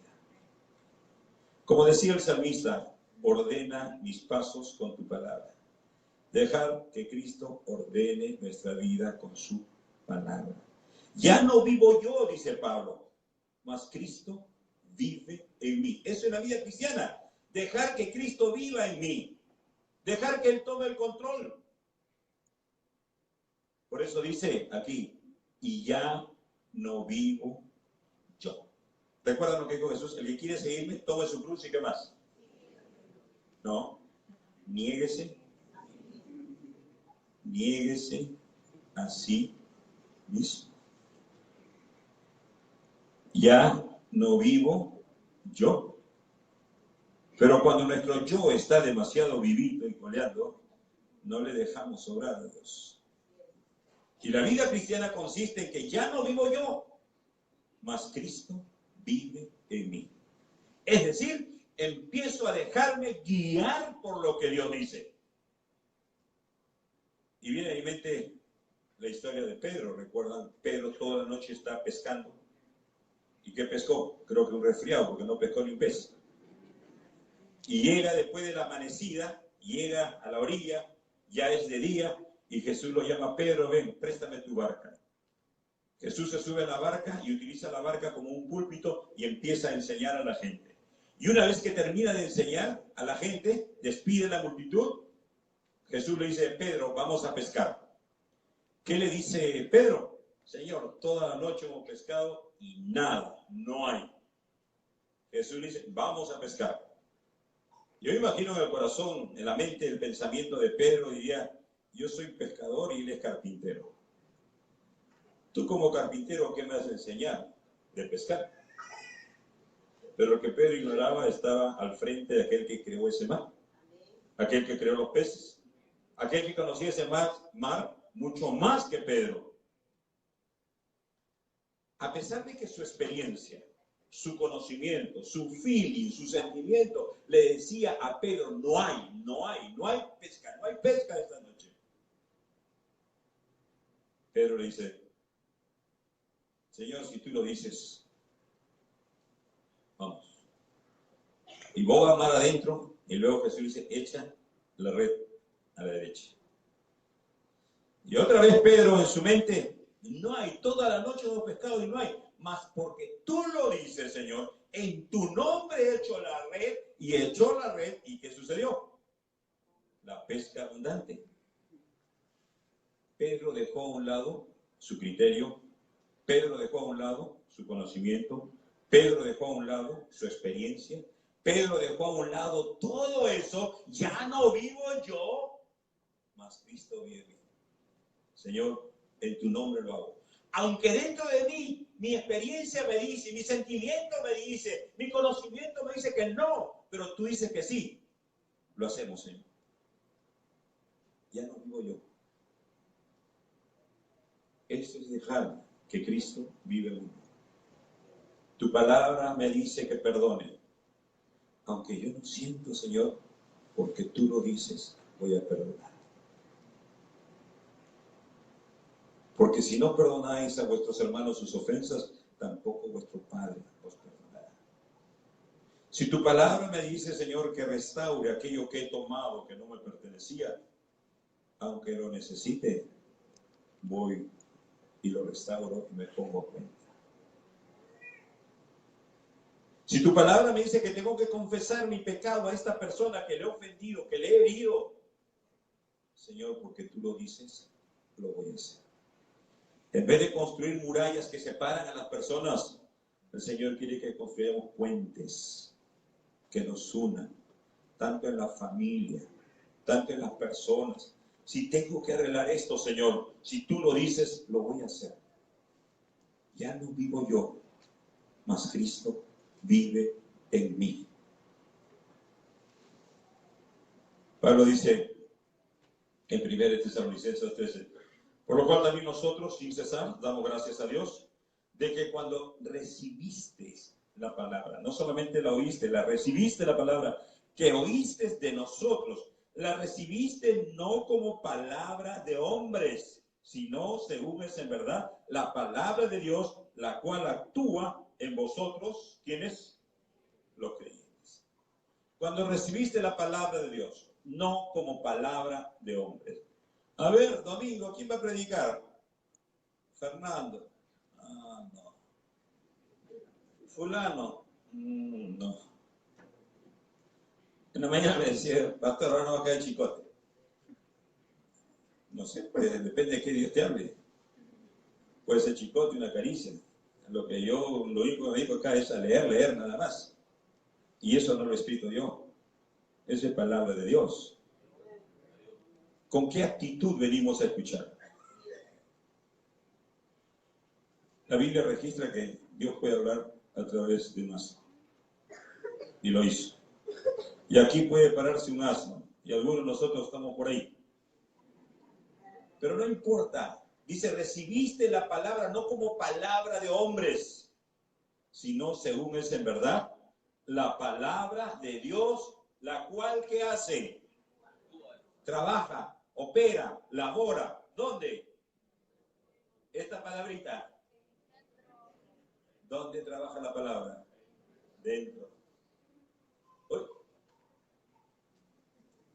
Como decía el salmista, ordena mis pasos con tu palabra. Dejar que Cristo ordene nuestra vida con su palabra. Ya no vivo yo, dice Pablo, mas Cristo vive en mí. Eso es la vida cristiana. Dejar que Cristo viva en mí. Dejar que Él tome el control. Por eso dice aquí, y ya no vivo yo. ¿Recuerdan lo que dijo Jesús? El que quiere seguirme, tome su cruz y qué más. No, niéguese a sí mismo. Ya no vivo yo. Pero cuando nuestro yo está demasiado vivito y coleando, no le dejamos obrar a Dios. Y la vida cristiana consiste en que ya no vivo yo, mas Cristo vive en mí. Es decir, empiezo a dejarme guiar por lo que Dios dice. Y viene a mi mente la historia de Pedro. ¿Recuerdan? Pedro toda la noche está pescando. ¿Y qué pescó? Creo que un resfriado, porque no pescó ni un pez. Y llega después de la amanecida llega a la orilla, ya es de día, y Jesús lo llama: Pedro, ven, préstame tu barca. Jesús se sube a la barca y utiliza la barca como un púlpito y empieza a enseñar a la gente. Y una vez que termina de enseñar a la gente, despide a la multitud, Jesús le dice: Pedro, vamos a pescar. ¿Qué le dice Pedro? Señor, toda la noche hemos pescado y nada, no hay. Jesús le dice: vamos a pescar. Yo imagino en el corazón, en la mente, el pensamiento de Pedro diría: yo soy pescador y él es carpintero. Tú como carpintero, ¿qué me vas a enseñar? De pescar. Pero lo que Pedro ignoraba estaba al frente de aquel que creó ese mar, aquel que creó los peces, aquel que conocía ese mar mucho más que Pedro. A pesar de que su experiencia, su conocimiento, su feeling, su sentimiento le decía a Pedro: no hay pesca esta noche. Pedro le dice: Señor, si tú lo dices, vamos. Y boga mar adentro, y luego Jesús dice: echa la red a la derecha. Y otra vez Pedro en su mente: no hay, toda la noche hemos pescado y no hay, mas porque tú lo dices, Señor, en tu nombre he hecho la red, y echó la red, ¿y qué sucedió? La pesca abundante. Pedro dejó a un lado su criterio, Pedro dejó a un lado su conocimiento, Pedro dejó a un lado su experiencia, Pedro dejó a un lado todo eso. Ya no vivo yo, mas Cristo vive en mí. Señor, en tu nombre lo hago. Aunque dentro de mí, mi experiencia me dice, mi sentimiento me dice, mi conocimiento me dice que no, pero tú dices que sí, lo hacemos, Señor. Ya no vivo yo. Eso es dejar que Cristo vive en mí. Tu palabra me dice que perdone. Aunque yo no siento, Señor, porque tú lo dices, voy a perdonar. Porque si no perdonáis a vuestros hermanos sus ofensas, tampoco vuestro Padre os perdonará. Si tu palabra me dice, Señor, que restaure aquello que he tomado que no me pertenecía, aunque lo necesite, voy y lo restauro y me pongo cuenta. Si tu palabra me dice que tengo que confesar mi pecado a esta persona que le he ofendido, que le he herido, Señor, porque tú lo dices, lo voy a hacer. En vez de construir murallas que separan a las personas, el Señor quiere que construyamos puentes que nos unan, tanto en la familia, tanto en las personas. Si tengo que arreglar esto, Señor, si tú lo dices, lo voy a hacer. Ya no vivo yo, mas Cristo vive en mí. Pablo dice en 1 Tesalonicenses 13: por lo cual también nosotros, sin cesar, damos gracias a Dios, de que cuando recibiste la palabra, no solamente la oíste, la recibiste la palabra, que oíste de nosotros, la recibiste no como palabra de hombres, sino, según es en verdad, la palabra de Dios, la cual actúa en vosotros, ¿quiénes? Los creyentes. Cuando recibiste la palabra de Dios, no como palabra de hombres. A ver, domingo, ¿quién va a predicar? Fernando. Ah, no. Fulano. No. En la mañana me decía: pastor, ahora no va a caer chicote. No sé, pues depende de qué Dios te hable. Puede ser chicote, una caricia. Lo único que me dijo acá es a leer nada más. Y eso no lo he escrito yo. Eso es palabra de Dios. ¿Con qué actitud venimos a escuchar? La Biblia registra que Dios puede hablar a través de un asno. Y lo hizo. Y aquí puede pararse un asno. Y algunos de nosotros estamos por ahí. Pero no importa. Dice: recibiste la palabra no como palabra de hombres, sino según es en verdad la palabra de Dios, la cual ¿qué hace? Trabaja, opera, labora. ¿Dónde? Esta palabrita. ¿Dónde trabaja la palabra? Dentro.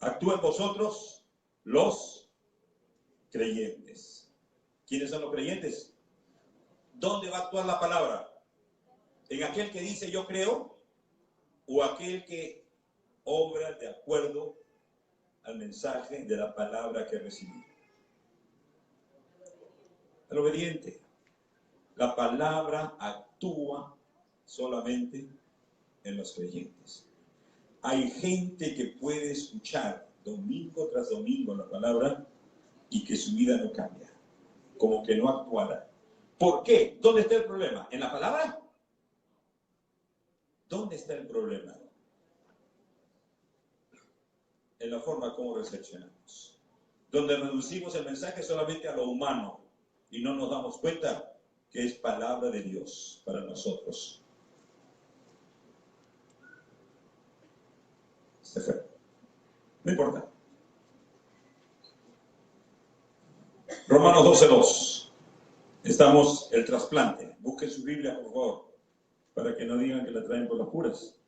actúa en vosotros los creyentes. ¿Quiénes son los creyentes? ¿Dónde va a actuar la palabra? ¿En aquel que dice yo creo o aquel que obra de acuerdo al mensaje de la palabra que recibí? El obediente. La palabra actúa solamente en los creyentes. Hay gente que puede escuchar domingo tras domingo la palabra y que su vida no cambia, como que no actuara. ¿Por qué? ¿Dónde está el problema? ¿En la palabra? ¿Dónde está el problema? En la forma como recepcionamos. Donde reducimos el mensaje solamente a lo humano y no nos damos cuenta que es palabra de Dios para nosotros. Se fue. No importa. Romanos 12:2. Estamos el trasplante. Busquen su Biblia, por favor, para que no digan que la traen por las puras.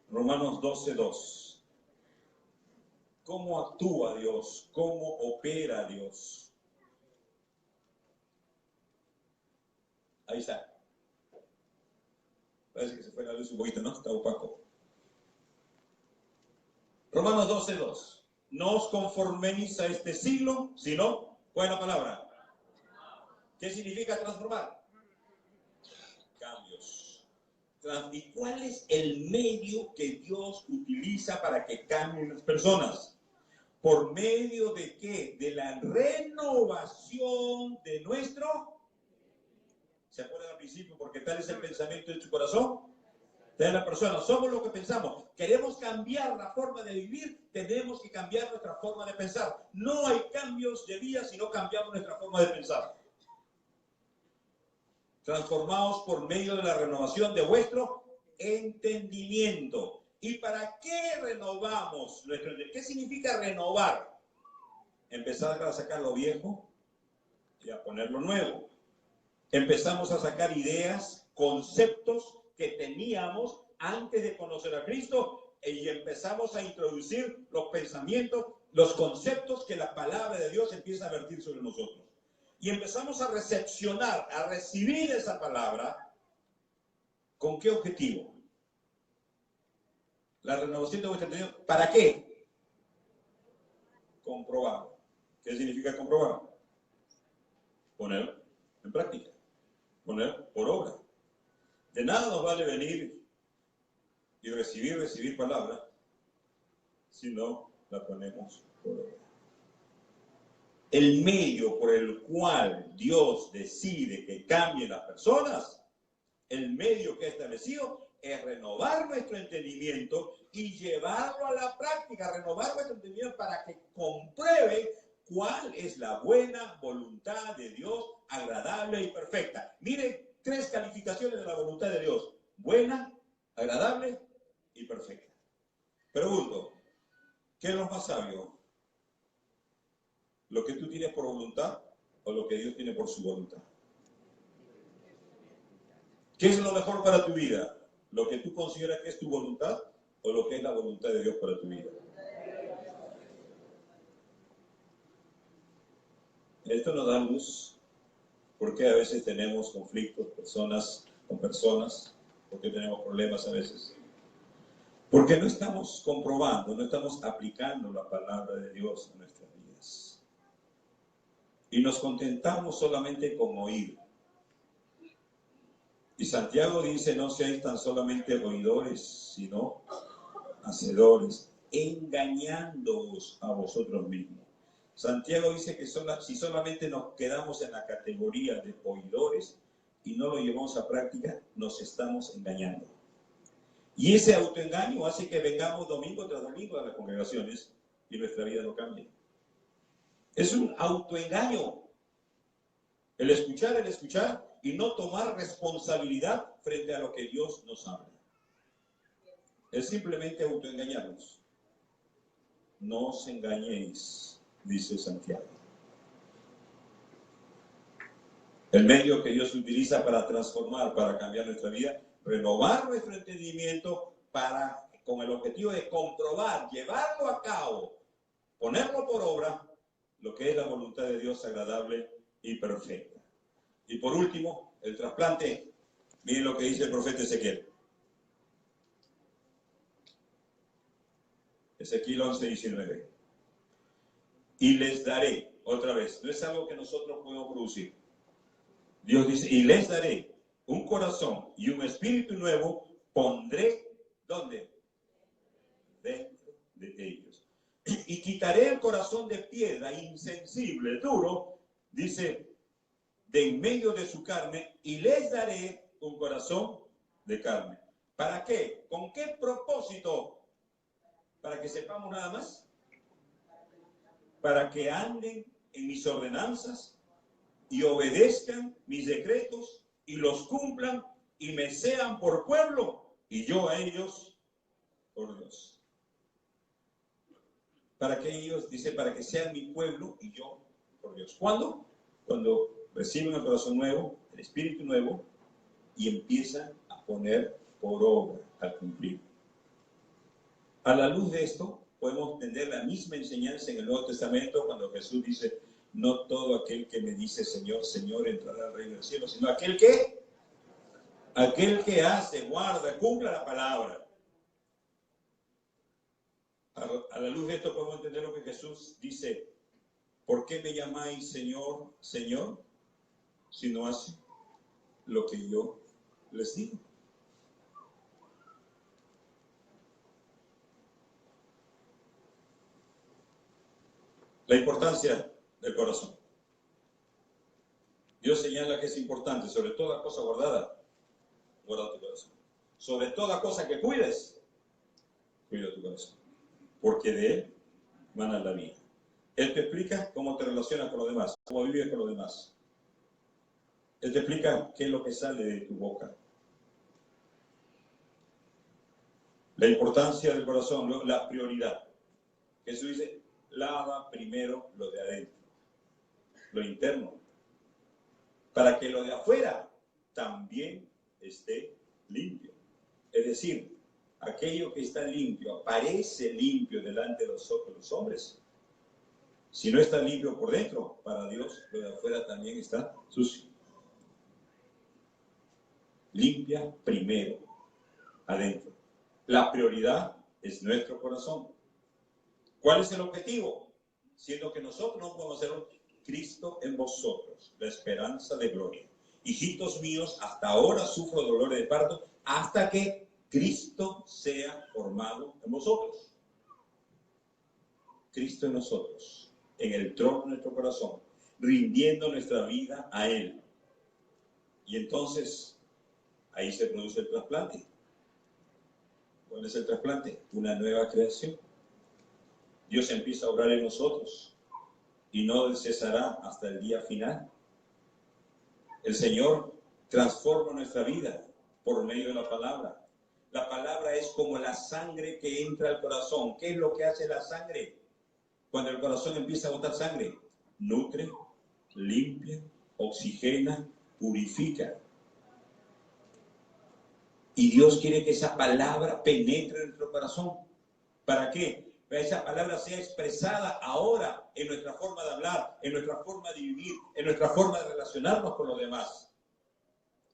Romanos 12:2. ¿Cómo actúa Dios? ¿Cómo opera Dios? Ahí está. Parece que se fue la luz un poquito, ¿no? Está opaco. Romanos 12:2. No os conforméis a este siglo, sino, ¿cuál es la palabra? ¿Qué significa transformar? Cambios. ¿Y cuál es el medio que Dios utiliza para que cambien las personas? ¿Por medio de qué? De la renovación de nuestro... ¿Se acuerdan al principio? Porque tal es el pensamiento de tu corazón. De la persona, somos lo que pensamos. Queremos cambiar la forma de vivir, tenemos que cambiar nuestra forma de pensar. No hay cambios de vida si no cambiamos nuestra forma de pensar. Transformados por medio de la renovación de vuestro entendimiento. ¿Y para qué renovamos nuestro entendimiento? ¿Qué significa renovar? Empezar a sacar lo viejo y a poner lo nuevo. Empezamos a sacar ideas, conceptos que teníamos antes de conocer a Cristo y empezamos a introducir los pensamientos, los conceptos que la palabra de Dios empieza a vertir sobre nosotros. Y empezamos a recepcionar, a recibir esa palabra. ¿Con qué objetivo? La renovación de vuestro entendimiento. ¿Para qué? Comprobar. ¿Qué significa comprobar? Poner en práctica. Poner por obra. De nada nos vale venir y recibir palabra si no la ponemos por obra. El medio por el cual Dios decide que cambien las personas, el medio que ha establecido es renovar nuestro entendimiento y llevarlo a la práctica, renovar nuestro entendimiento para que compruebe cuál es la buena voluntad de Dios, agradable y perfecta. Miren, 3 calificaciones de la voluntad de Dios: buena, agradable y perfecta. Pregunto, ¿qué es lo más sabio? ¿Lo que tú tienes por voluntad o lo que Dios tiene por su voluntad? ¿Qué es lo mejor para tu vida? ¿Lo que tú consideras que es tu voluntad o lo que es la voluntad de Dios para tu vida? Esto nos da luz porque a veces tenemos conflictos con personas, porque tenemos problemas a veces. Porque no estamos comprobando, no estamos aplicando la palabra de Dios en nuestras vidas. Y nos contentamos solamente con oír. Y Santiago dice, no seáis tan solamente oidores, sino hacedores, engañándoos a vosotros mismos. Santiago dice que si solamente nos quedamos en la categoría de oidores y no lo llevamos a práctica, nos estamos engañando. Y ese autoengaño hace que vengamos domingo tras domingo a las congregaciones y nuestra vida no cambie. Es un autoengaño. El escuchar y no tomar responsabilidad frente a lo que Dios nos habla. Es simplemente autoengañarnos. No os engañéis, dice Santiago. El medio que Dios utiliza para transformar, para cambiar nuestra vida, renovar nuestro entendimiento para con el objetivo de comprobar, llevarlo a cabo, ponerlo por obra, lo que es la voluntad de Dios agradable y perfecta. Y por último, el trasplante. Miren lo que dice el profeta Ezequiel. Ezequiel 11:19. Y les daré, otra vez, no es algo que nosotros podemos producir. Dios dice, y les daré un corazón y un espíritu nuevo, pondré, ¿dónde? Dentro de ellos. Y quitaré el corazón de piedra, insensible, duro, dice, de en medio de su carne, y les daré un corazón de carne. ¿Para qué? ¿Con qué propósito? Para que sepamos nada más. Para que anden en mis ordenanzas y obedezcan mis decretos y los cumplan y me sean por pueblo y yo a ellos por Dios. Para que ellos, dice, para que sean mi pueblo y yo por Dios. ¿Cuándo? Cuando reciben el corazón nuevo, el espíritu nuevo y empiezan a poner por obra, a cumplir. A la luz de esto, podemos tener la misma enseñanza en el Nuevo Testamento cuando Jesús dice, no todo aquel que me dice Señor, Señor entrará al reino del cielo, sino aquel que hace, guarda, cumpla la palabra. A la luz de esto podemos entender lo que Jesús dice, ¿por qué me llamáis Señor, Señor, si no hace lo que yo les digo? La importancia del corazón. Dios señala que es importante, sobre toda cosa guardada, guarda tu corazón. Sobre toda cosa que cuides, cuida tu corazón. Porque de él mana la vida. Él te explica cómo te relacionas con los demás, cómo vives con los demás. Él te explica qué es lo que sale de tu boca. La importancia del corazón, la prioridad. Jesús dice, lava primero lo de adentro, lo interno, para que lo de afuera también esté limpio. Es decir, aquello que está limpio, aparece limpio delante de los ojos de los hombres. Si no está limpio por dentro, para Dios lo de afuera también está sucio. Limpia primero adentro. La prioridad es nuestro corazón. ¿Cuál es el objetivo? Siendo que nosotros no podemos ser Cristo en vosotros, la esperanza de gloria. Hijitos míos, hasta ahora sufro dolores de parto, hasta que Cristo sea formado en vosotros. Cristo en nosotros, en el trono de nuestro corazón, rindiendo nuestra vida a Él. Y entonces, ahí se produce el trasplante. ¿Cuál es el trasplante? Una nueva creación. Dios empieza a obrar en nosotros y no cesará hasta el día final. El Señor transforma nuestra vida por medio de la palabra. La palabra es como la sangre que entra al corazón. ¿Qué es lo que hace la sangre? Cuando el corazón empieza a botar sangre, nutre, limpia, oxigena, purifica. Y Dios quiere que esa palabra penetre en nuestro corazón. ¿Para qué? Para que esa palabra sea expresada ahora en nuestra forma de hablar, en nuestra forma de vivir, en nuestra forma de relacionarnos con los demás.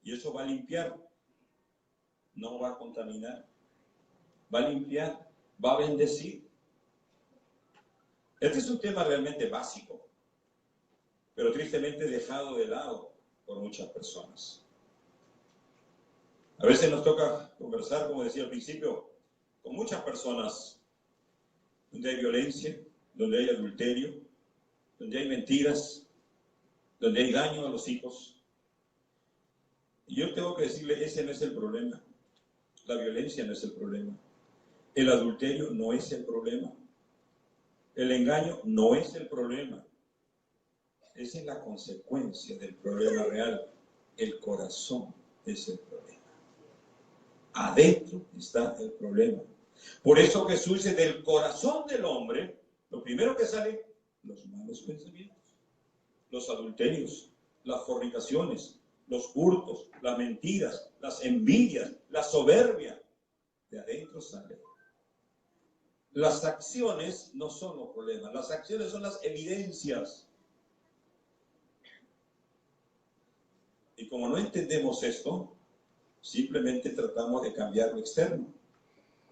Y eso va a limpiar, no va a contaminar, va a limpiar, va a bendecir. Este es un tema realmente básico, pero tristemente dejado de lado por muchas personas. A veces nos toca conversar, como decía al principio, con muchas personas donde hay violencia, donde hay adulterio, donde hay mentiras, donde hay daño a los hijos. Y yo tengo que decirle, ese no es el problema. La violencia no es el problema. El adulterio no es el problema. El engaño no es el problema. Esa es la consecuencia del problema real. El corazón es el problema. Adentro está el problema. Por eso Jesús dice, del corazón del hombre, lo primero que sale, los malos pensamientos, los adulterios, las fornicaciones, los hurtos, las mentiras, las envidias, la soberbia. De adentro sale. Las acciones no son los problemas, las acciones son las evidencias. Y como no entendemos esto, simplemente tratamos de cambiar lo externo,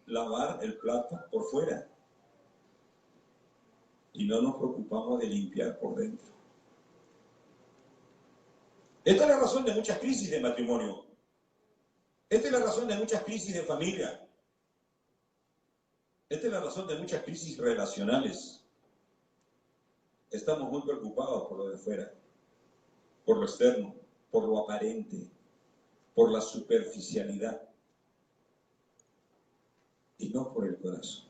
lavar el plato por fuera. Y no nos preocupamos de limpiar por dentro. Esta es la razón de muchas crisis de matrimonio. Esta es la razón de muchas crisis de familia. Esta es la razón de muchas crisis relacionales. Estamos muy preocupados por lo de fuera, por lo externo, por lo aparente, por la superficialidad y no por el corazón.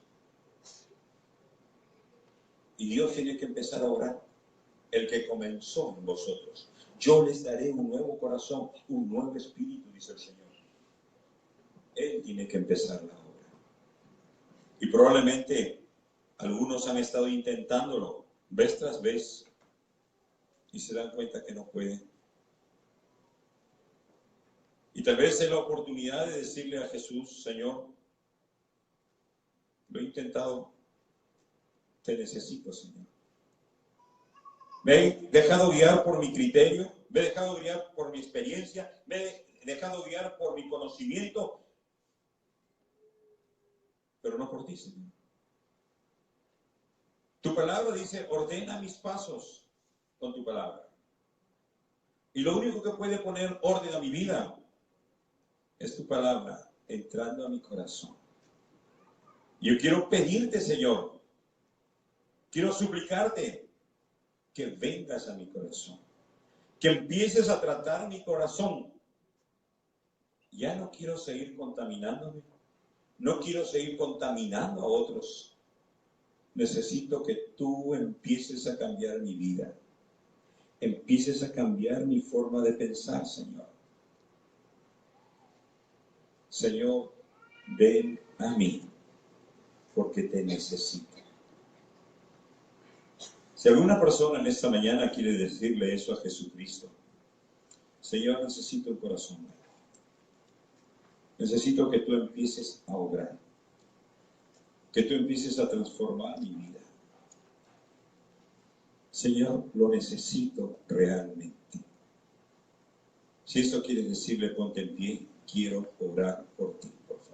Y Dios tiene que empezar a orar. El que comenzó en vosotros. Yo les daré un nuevo corazón, un nuevo espíritu, dice el Señor. Él tiene que empezar la obra. Y probablemente algunos han estado intentándolo vez tras vez y se dan cuenta que no pueden. Y tal vez es la oportunidad de decirle a Jesús, Señor, lo he intentado, te necesito, Señor. Me he dejado guiar por mi criterio, me he dejado guiar por mi experiencia, me he dejado guiar por mi conocimiento, pero no por ti, Señor. Tu palabra dice, ordena mis pasos con tu palabra. Y lo único que puede poner orden a mi vida es tu palabra entrando a mi corazón. Yo quiero pedirte, Señor, quiero suplicarte que vengas a mi corazón, que empieces a tratar mi corazón. Ya no quiero seguir contaminándome, no quiero seguir contaminando a otros. Necesito que tú empieces a cambiar mi vida, empieces a cambiar mi forma de pensar, Señor. Señor, ven a mí, porque te necesito. Si alguna persona en esta mañana quiere decirle eso a Jesucristo, Señor, necesito un corazón nuevo. Necesito que tú empieces a obrar, que tú empieces a transformar mi vida. Señor, lo necesito realmente. Si eso quieres decirle, ponte en pie, quiero orar por ti, por favor.